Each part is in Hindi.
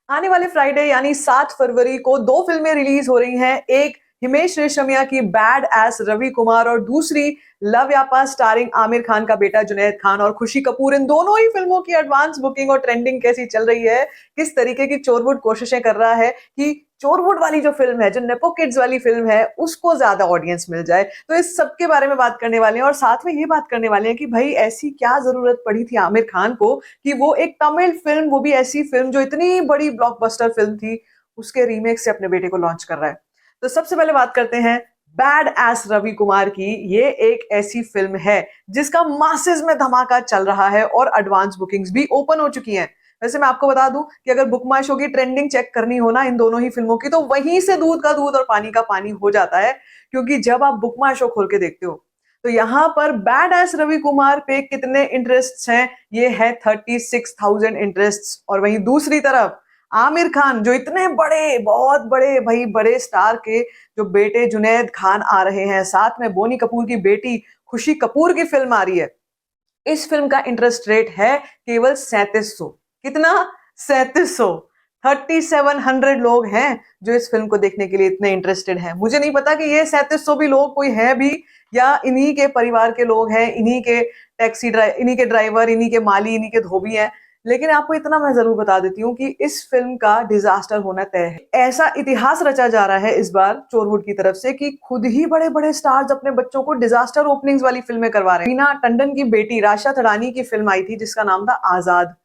आने वाले फ्राइडे यानी 7 फरवरी को 2 फिल्में रिलीज हो रही हैं। एक हिमेश रेशमिया की बैड एस रवि कुमार और दूसरी लव यापा स्टारिंग आमिर खान का बेटा जुनैद खान और खुशी कपूर। इन दोनों ही फिल्मों की एडवांस बुकिंग और ट्रेंडिंग कैसी चल रही है, किस तरीके की चोरवुड कोशिशें कर रहा है कि चोरवुड वाली जो फिल्म है, जो नेपो किड्स वाली फिल्म है, उसको ज्यादा ऑडियंस मिल जाए। तो इस सब के बारे में बात करने वाले हैं और साथ में ये बात करने वाले हैं कि भाई ऐसी क्या जरूरत पड़ी थी आमिर खान को कि वो एक तमिल फिल्म, वो भी ऐसी फिल्म जो इतनी बड़ी ब्लॉकबस्टर फिल्म थी, उसके रीमेक से अपने बेटे को लॉन्च कर रहा है। तो सबसे पहले बात करते हैं बैड एस रवि कुमार की। ये एक ऐसी फिल्म है जिसका मासेस में धमाका चल रहा है और एडवांस बुकिंग्स भी ओपन हो चुकी हैं। वैसे मैं आपको बता दूं कि अगर बुक माई शो की ट्रेंडिंग चेक करनी हो ना इन दोनों ही फिल्मों की, तो वहीं से दूध का दूध और पानी का पानी हो जाता है। क्योंकि जब आप बुक माई शो खोल के देखते हो तो यहाँ पर बैड एस रवि कुमार पे कितने इंटरेस्ट हैं, ये है 36,000 इंटरेस्ट। और वहीं दूसरी तरफ आमिर खान, जो इतने बड़े, बहुत बड़े भाई, बड़े स्टार के जो बेटे जुनैद खान आ रहे हैं, साथ में बोनी कपूर की बेटी खुशी कपूर की फिल्म आ रही है। इस फिल्म का इंटरेस्ट रेट है केवल 3700। कितना? 3700। 3700 लोग हैं जो इस फिल्म को देखने के लिए इतने इंटरेस्टेड हैं। मुझे नहीं पता कि ये 3700 भी लोग कोई है भी या इन्हीं के परिवार के लोग हैं, इन्हीं के इन्हीं के ड्राइवर, इन्हीं के माली, इन्हीं के धोबी हैं। लेकिन आपको इतना मैं जरूर बता देती हूँ कि इस फिल्म का डिजास्टर होना तय है। ऐसा इतिहास रचा जा रहा है इस बार चोरवुड की तरफ से कि खुद ही बड़े बड़े स्टार्स अपने बच्चों को डिजास्टर ओपनिंग्स वाली फिल्में करवा रहे हैं। मीना टंडन की बेटी राशा थड़ानी की फिल्म आई थी जिसका नाम था आजाद।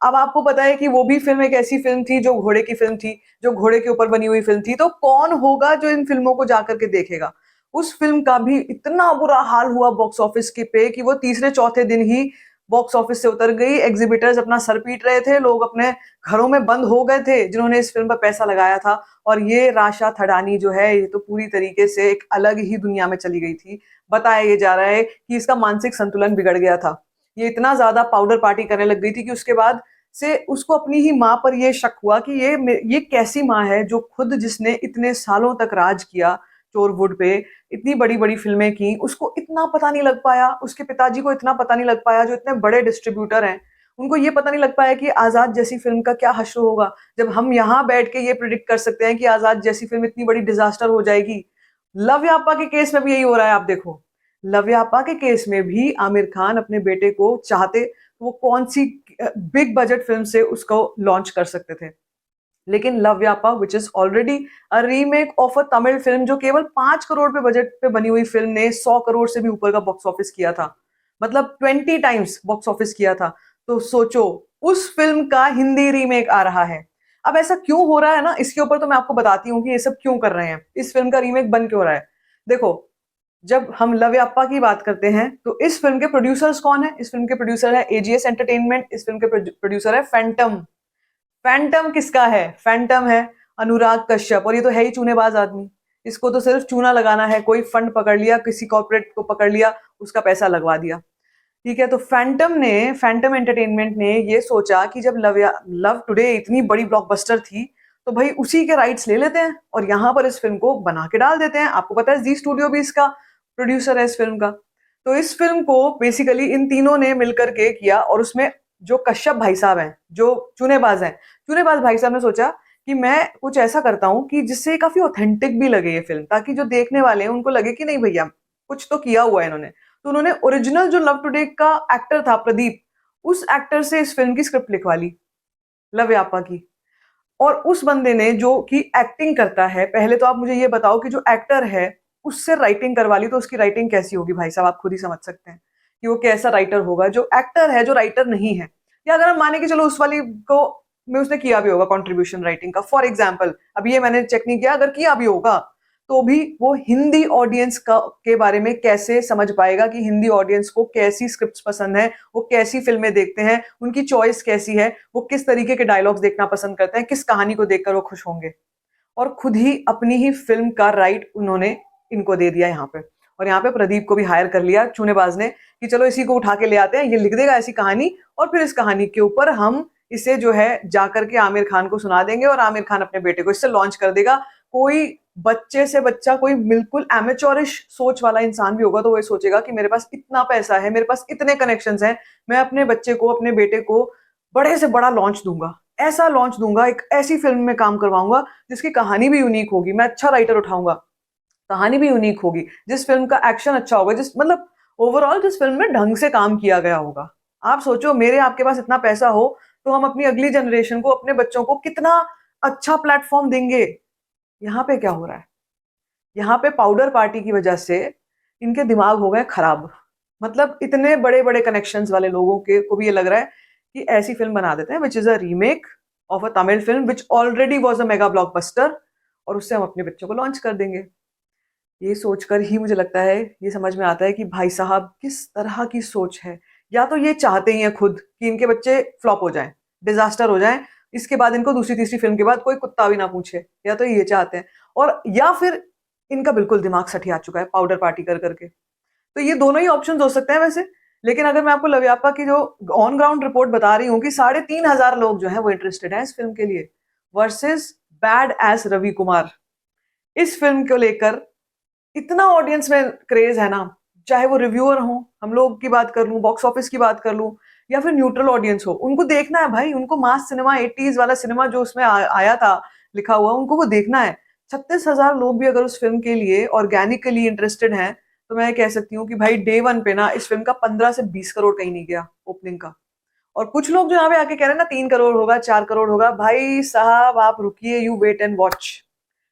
अब आपको पता है कि वो भी फिल्म एक ऐसी फिल्म थी जो घोड़े की फिल्म थी, जो घोड़े के ऊपर बनी हुई फिल्म थी। तो कौन होगा जो इन फिल्मों को जाकर के देखेगा? उस फिल्म का भी इतना बुरा हाल हुआ बॉक्स ऑफिस के पे कि वो तीसरे चौथे दिन ही बॉक्स ऑफिस से उतर गई। एग्जीबिटर्स अपना सर पीट रहे थे, लोग अपने घरों में बंद हो गए थे जिन्होंने इस फिल्म पर पैसा लगाया था। और ये राशा थड़ानी जो है, ये तो पूरी तरीके से एक अलग ही दुनिया में चली गई थी। बताया ये जा रहा है कि इसका मानसिक संतुलन बिगड़ गया था। ये इतना ज्यादा पाउडर पार्टी करने लग गई थी कि उसके बाद से उसको अपनी ही माँ पर यह शक हुआ कि ये कैसी माँ है जो खुद, जिसने इतने सालों तक राज किया चोरवुड पे, इतनी बड़ी बड़ी फिल्में की, उसको इतना पता नहीं लग पाया, उसके पिताजी को इतना पता नहीं लग पाया जो इतने बड़े डिस्ट्रीब्यूटर हैं, उनको ये पता नहीं लग पाया कि आजाद जैसी फिल्म का क्या हश्र होगा। जब हम यहाँ बैठ के ये प्रिडिक्ट कर सकते हैं कि आजाद जैसी फिल्म इतनी बड़ी डिजास्टर हो जाएगी। लव यापा के केस में भी यही हो रहा है। आप देखो, लव यापा के केस में भी आमिर खान अपने बेटे को चाहते तो वो कौन सी बिग बजट फिल्म से उसको लॉन्च कर सकते थे। लेकिन love यापा which is already a remake of a Tamil film, जो केवल 5 करोड़ पे बजट पे बनी हुई फिल्म ने 100 करोड़ से भी ऊपर का बॉक्स ऑफिस किया था। मतलब 20 टाइम्स बॉक्स ऑफिस किया था। तो सोचो, उस फिल्म का हिंदी रीमेक आ रहा है। अब ऐसा क्यों हो रहा है ना, इसके ऊपर तो मैं आपको बताती हूँ कि ये सब क्यों कर रहे हैं, इस फिल्म का रीमेक बन क्यों रहा है। देखो, जब हम लव याप्पा की बात करते हैं तो इस फिल्म के प्रोड्यूसर्स कौन है? इस फिल्म के प्रोड्यूसर है एजीएस एंटरटेनमेंट। इस फिल्म के प्रोड्यूसर है फैंटम। फैंटम किसका है? फैंटम है अनुराग कश्यप। और ये तो है ही चूनेबाज आदमी, इसको तो सिर्फ चूना लगाना है। कोई फंड पकड़ लिया, किसी कॉर्पोरेट को पकड़ लिया, उसका पैसा लगवा दिया। ठीक है, तो फैंटम एंटरटेनमेंट ने ये सोचा कि जब लव टुडे इतनी बड़ी ब्लॉकबस्टर थी, तो भाई उसी के राइट्स ले लेते हैं और यहाँ पर इस फिल्म को बना के डाल देते हैं। आपको पता है जी स्टूडियो भी इसका प्रोड्यूसर है इस फिल्म का। तो इस फिल्म को बेसिकली इन तीनों ने मिलकर के किया और उसमें जो कश्यप भाई साहब हैं, जो चूनेबाज हैं, चूनेबाज भाई साहब ने सोचा कि मैं कुछ ऐसा करता हूँ कि जिससे काफी ऑथेंटिक भी लगे ये फिल्म, ताकि जो देखने वाले हैं उनको लगे कि नहीं भैया, कुछ तो किया हुआ है इन्होंने। तो उन्होंने ओरिजिनल जो लव टुडे का एक्टर था प्रदीप, उस एक्टर से इस फिल्म की स्क्रिप्ट लिखवा ली, लव यापा की। और उस बंदे ने जो कि एक्टिंग करता है, पहले तो आप मुझे ये बताओ कि जो एक्टर है उससे राइटिंग करवा ली, तो उसकी राइटिंग कैसी होगी भाई साहब, आप खुद ही समझ सकते हैं कि वो कैसा राइटर होगा जो एक्टर है, जो राइटर नहीं है। या अगर हम माने कि चलो उस वाली को में उसने किया भी होगा कंट्रीब्यूशन राइटिंग का, फॉर एग्जाम्पल, अब ये मैंने चेक नहीं किया, अगर किया भी होगा तो भी वो हिंदी ऑडियंस का के बारे में कैसे समझ पाएगा कि हिंदी ऑडियंस को कैसी स्क्रिप्ट्स पसंद है, वो कैसी फिल्में देखते हैं, उनकी चॉइस कैसी है, वो किस तरीके के डायलॉग्स देखना पसंद करते हैं, किस कहानी को देखकर वो खुश होंगे। और खुद ही अपनी ही फिल्म का राइट उन्होंने इनको दे दिया यहाँ पे। और यहाँ पे प्रदीप को भी हायर कर लिया चूनेबाज ने कि चलो इसी को उठा के ले आते हैं, ये लिख देगा ऐसी कहानी और फिर इस कहानी के ऊपर हम इसे जो है जाकर के आमिर खान को सुना देंगे और आमिर खान अपने बेटे को इससे लॉन्च कर देगा। कोई बच्चे से बच्चा, कोई बिल्कुल एमेचोरिश सोच वाला इंसान भी होगा तो वो सोचेगा कि मेरे पास इतना पैसा है, मेरे पास इतने कनेक्शंस हैं, मैं अपने बच्चे को, अपने बेटे को बड़े से बड़ा लॉन्च दूंगा। ऐसा लॉन्च दूंगा, एक ऐसी फिल्म में काम करवाऊंगा जिसकी कहानी भी यूनिक होगी, मैं अच्छा राइटर उठाऊंगा, कहानी भी यूनिक होगी, जिस फिल्म का एक्शन अच्छा होगा, जिस मतलब ओवरऑल जिस फिल्म में ढंग से काम किया गया होगा। आप सोचो मेरे आपके पास इतना पैसा हो तो हम अपनी अगली जनरेशन को, अपने बच्चों को कितना अच्छा प्लेटफॉर्म देंगे। यहाँ पे क्या हो रहा है, यहाँ पे पाउडर पार्टी की वजह से इनके दिमाग हो गए खराब। मतलब इतने बड़े बड़े कनेक्शंस वाले लोगों के को भी ये लग रहा है कि ऐसी फिल्म बना देते हैं which is a remake of a Tamil film which already was a mega blockbuster, और उससे हम अपने बच्चों को लॉन्च कर देंगे। ये सोचकर ही मुझे लगता है, ये समझ में आता है कि भाई साहब किस तरह की सोच है। या तो ये चाहते ही हैं खुद कि इनके बच्चे फ्लॉप हो जाएं, डिजास्टर हो जाएं, इसके बाद इनको दूसरी तीसरी फिल्म के बाद कोई कुत्ता भी ना पूछे, या तो ये चाहते हैं, और या फिर इनका बिल्कुल दिमाग सठी आ चुका है पाउडर पार्टी कर करके। तो ये दोनों ही ऑप्शन हो सकते हैं वैसे। लेकिन अगर मैं आपको लव्यापा की जो ऑन ग्राउंड रिपोर्ट बता रही हूँ कि 3,500 लोग जो है वो इंटरेस्टेड हैं इस फिल्म के लिए, versus badass Ravi Kumar. इस फिल्म को लेकर इतना ऑडियंस में क्रेज है ना, चाहे वो रिव्यूअर हो, हम लोग की बात कर लूं, बॉक्स ऑफिस की बात कर लूं, या फिर न्यूट्रल ऑडियंस हो, उनको देखना है भाई, उनको मास सिनेमा 80s वाला सिनेमा जो उसमें आया था लिखा हुआ, उनको वो देखना है। 36,000 लोग भी अगर उस फिल्म के लिए ऑर्गेनिकली इंटरेस्टेड हैं, तो मैं कह सकती हूँ कि भाई डे वन पे ना इस फिल्म का 15 से 20 करोड़ कहीं नहीं गया ओपनिंग का। और कुछ लोग जो यहाँ पे आके कह रहे हैं ना 3 करोड़ होगा, 4 करोड़ होगा, भाई साहब आप रुकिए, you wait and watch.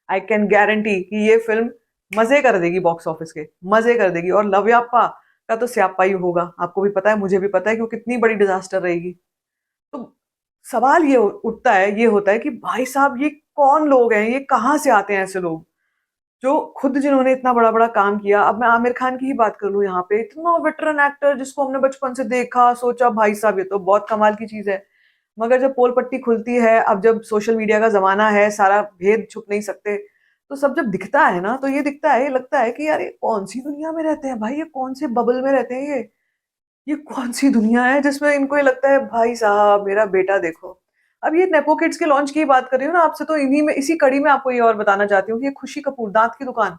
I can guarantee कि ये फिल्म मजे कर देगी, बॉक्स ऑफिस के मजे कर देगी। और लव्याप्पा का तो स्याप्पा ही होगा, आपको भी पता है, मुझे भी पता है कि वो कितनी बड़ी डिजास्टर रहेगी। तो सवाल ये उठता है, ये होता है कि भाई साहब ये कौन लोग हैं, ये कहाँ से आते हैं ऐसे लोग जो खुद जिन्होंने इतना बड़ा बड़ा काम किया। अब मैं आमिर खान की ही बात कर लूं, यहाँ पे इतना वेटरन एक्टर जिसको हमने बचपन से देखा, सोचा भाई साहब ये तो बहुत कमाल की चीज है। मगर जब पोल पट्टी खुलती है, अब जब सोशल मीडिया का जमाना है, सारा भेद छुप नहीं सकते, तो सब जब दिखता है ना, तो ये दिखता है, ये लगता है कि यार ये कौन सी दुनिया में रहते हैं भाई, ये कौन से बबल में रहते हैं, ये कौन सी दुनिया है जिसमें इनको ये लगता है भाई साहब मेरा बेटा देखो। अब ये नेपो किड्स के लॉन्च की बात कर रही हूँ ना आपसे, तो इन्हीं में इसी कड़ी में आपको ये और बताना चाहती हूँ कि ये खुशी कपूर दांत की दुकान,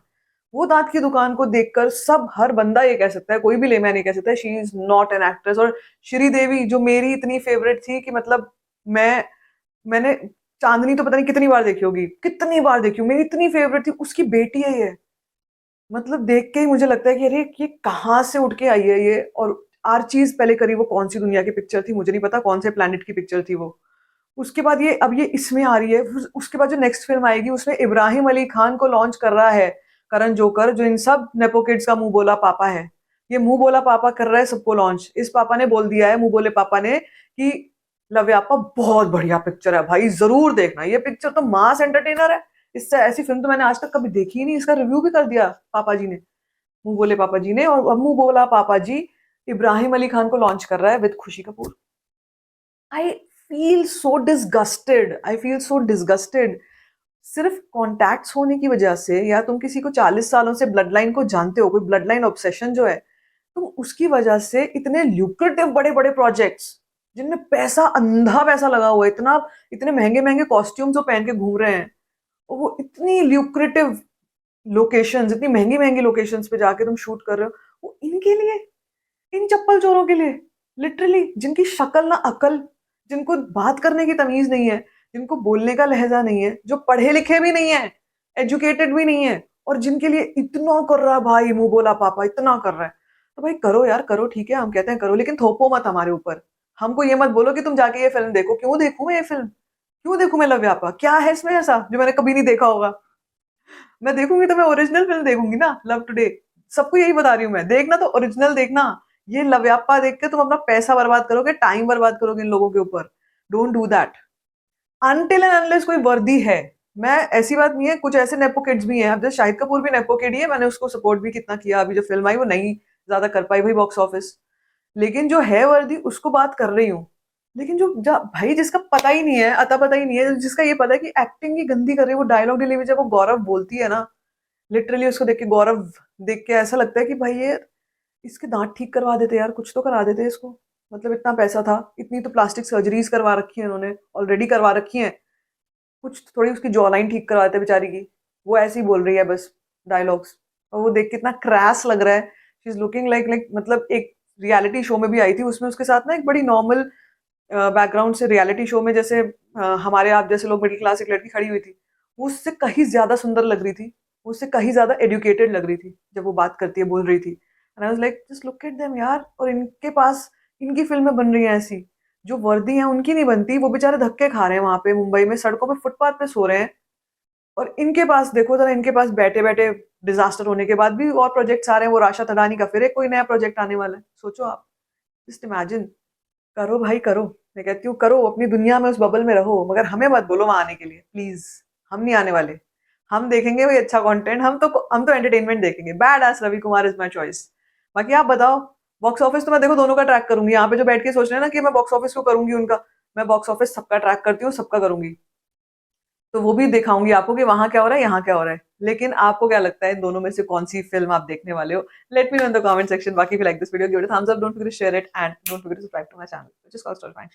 वो दांत की दुकान को देखकर सब हर बंदा ये कह सकता है, कोई भी लेमैन ये कह सकता है she is not an actress. और श्रीदेवी जो मेरी इतनी फेवरेट थी कि मतलब मैंने चांदनी तो पता नहीं कितनी बार देखी होगी, कितनी बार देखी हूँ, मेरी इतनी फेवरेट थी, उसकी बेटी है ये। मतलब देख के ही मुझे लगता है कि अरे ये कहाँ से उठ के आई है ये। और आर्चीज पहले करी, वो कौन सी दुनिया की पिक्चर थी मुझे नहीं पता, कौन से प्लेनेट की पिक्चर थी वो। उसके बाद ये अब ये इसमें आ रही है, उसके बाद जो नेक्स्ट फिल्म आएगी उसमें इब्राहिम अली खान को लॉन्च कर रहा है करण जोकर, जो इन सब नेपो किड्स का मुंह बोला पापा है। ये मुंह बोला पापा कर रहा है सबको लॉन्च। इस पापा ने बोल दिया है, मुंह बोले पापा ने, कि लव्यापा बहुत बढ़िया पिक्चर है भाई, जरूर देखना, ये पिक्चर तो मास एंटरटेनर है, इससे ऐसी फिल्म तो मैंने आज तक कभी देखी ही नहीं। इसका रिव्यू भी कर दिया पापा जी ने, मुंह बोले पापा जी ने। और अब मुंह बोला पापा जी इब्राहिम अली खान को लॉन्च कर रहा है विद खुशी Kapoor. I feel so disgusted, I feel so disgusted. सिर्फ कॉन्टैक्ट्स होने की वजह से, या तुम किसी को 40 सालों से ब्लड लाइन को जानते हो, कोई ब्लड लाइन ऑब्सेशन जो है, तुम उसकी वजह से इतने ल्यूक्रेटिव बड़े बड़े प्रोजेक्ट्स जिनमें पैसा, अंधा पैसा लगा हुआ है, इतना इतने महंगे महंगे कॉस्ट्यूम्स वो पहन के घूम रहे हैं, और वो इतनी ल्यूक्रेटिव लोकेशंस, इतनी महंगी महंगी लोकेशंस पे जाके तुम शूट कर रहे हो, वो इनके लिए, इन चप्पल चोरों के लिए, लिटरली, जिनकी शक्ल ना अकल, जिनको बात करने की तमीज नहीं है, जिनको बोलने का लहजा नहीं है, जो पढ़े लिखे भी नहीं है, एजुकेटेड भी नहीं है, और जिनके लिए इतना कर रहा है भाई, मुंह बोला पापा इतना कर रहा है। तो भाई करो यार, करो, ठीक है, हम कहते हैं करो, लेकिन थोपो मत हमारे ऊपर। हमको ये मत बोलो कि तुम जाके ये फिल्म देखो। क्यों देखूं मैं ये फिल्म, क्यों देखूं मैं लव्यापा, क्या है इसमें ऐसा जो मैंने कभी नहीं देखा होगा। मैं देखूंगी तो मैं ओरिजिनल फिल्म देखूंगी ना, लव टुडे। सबको यही बता रही हूँ मैं, देखना तो ओरिजिनल देखना। ये लव्यापा देख के तुम अपना पैसा बर्बाद करोगे, टाइम बर्बाद करोगे इन लोगों के ऊपर। Don't do that until and unless कोई वर्दी है। मैं, ऐसी बात नहीं है, कुछ ऐसे नेपो किड्स भी हैं, अब जैसे शाहिद कपूर भी नेपो किड ही है, मैंने उसको सपोर्ट भी कितना किया, अभी जो फिल्म आई वो नहीं ज्यादा कर पाई भाई बॉक्स ऑफिस। लेकिन जो है वर्दी उसको बात कर रही हूँ। लेकिन जो भाई जिसका पता ही नहीं है, अता पता ही नहीं है, जिसका ये पता है कि एक्टिंग ही गंदी कर रही है, वो डायलॉग डिलीवरी जब वो गौरव बोलती है ना, लिटरली उसको देख के, गौरव देख के ऐसा लगता है कि भाई ये, इसके दांत ठीक करवा देते यार, कुछ तो करा देते इसको। मतलब इतना पैसा था, इतनी तो प्लास्टिक सर्जरीज करवा रखी है इन्होंने, ऑलरेडी करवा रखी है, कुछ थोड़ी उसकी जॉ लाइन ठीक करवा देते बेचारी की। वो ऐसी बोल रही है बस डायलॉग्स, और वो देख के इतना क्रैस लग रहा है। शी इज लुकिंग लाइक मतलब एक रियलिटी शो में भी आई थी, उसमें उसके साथ ना एक बड़ी नॉर्मल बैकग्राउंड से रियलिटी शो में जैसे हमारे आप जैसे लोग मिडिल क्लास एक लड़की खड़ी हुई थी, वो उससे कहीं ज़्यादा सुंदर लग रही थी, वो उससे कहीं ज़्यादा एजुकेटेड लग रही थी, जब वो बात करती है, बोल रही थी। And I was like just look at them यार, और इनके पास इनकी फ़िल्में बन रही हैं ऐसी, जो वर्दी हैं उनकी नहीं बनती, वो बेचारे धक्के खा रहे हैं वहाँ पे मुंबई में, सड़कों पे फुटपाथ पे सो रहे हैं। और इनके पास देखो ज़रा, इनके पास बैठे-बैठे डिज़ास्टर होने के बाद भी और प्रोजेक्ट्स आ रहे हैं, वो राशा थडानी का फिर एक कोई नया प्रोजेक्ट आने वाला है। सोचो आप, जस्ट इमेजिन। करो भाई करो, मैं कहती हूँ करो, अपनी दुनिया में उस बबल में रहो, मगर हमें मत बोलो वहाँ आने के लिए, प्लीज़। हम नहीं आने वाले। हम देखेंगे वही अच्छा कंटेंट, हम तो एंटरटेनमेंट देखेंगे। Badass Ravi Kumar is my choice. बाकी आप बताओ, बॉक्स ऑफिस तो मैं देखो दोनों का ट्रैक करूँगी। यहाँ पे जो बैठ के सोच रहे हैं ना कि मैं बॉक्स ऑफिस को करूँगी उनका, मैं बॉक्स ऑफिस सबका ट्रैक करती हूँ, सबका करूँगी। तो वो भी दिखाऊँगी आपको कि वहाँ क्या हो रहा है, यहाँ क्या हो रहा है। लेकिन आपको क्या लगता है इन दोनों में से कौन-सी फ़िल्म आप देखने वाले हो? Let me know in the comment section. बाकी if you like this video, give it a thumbs up, don't forget to share it and don't forget to subscribe to my channel, which is called story faction.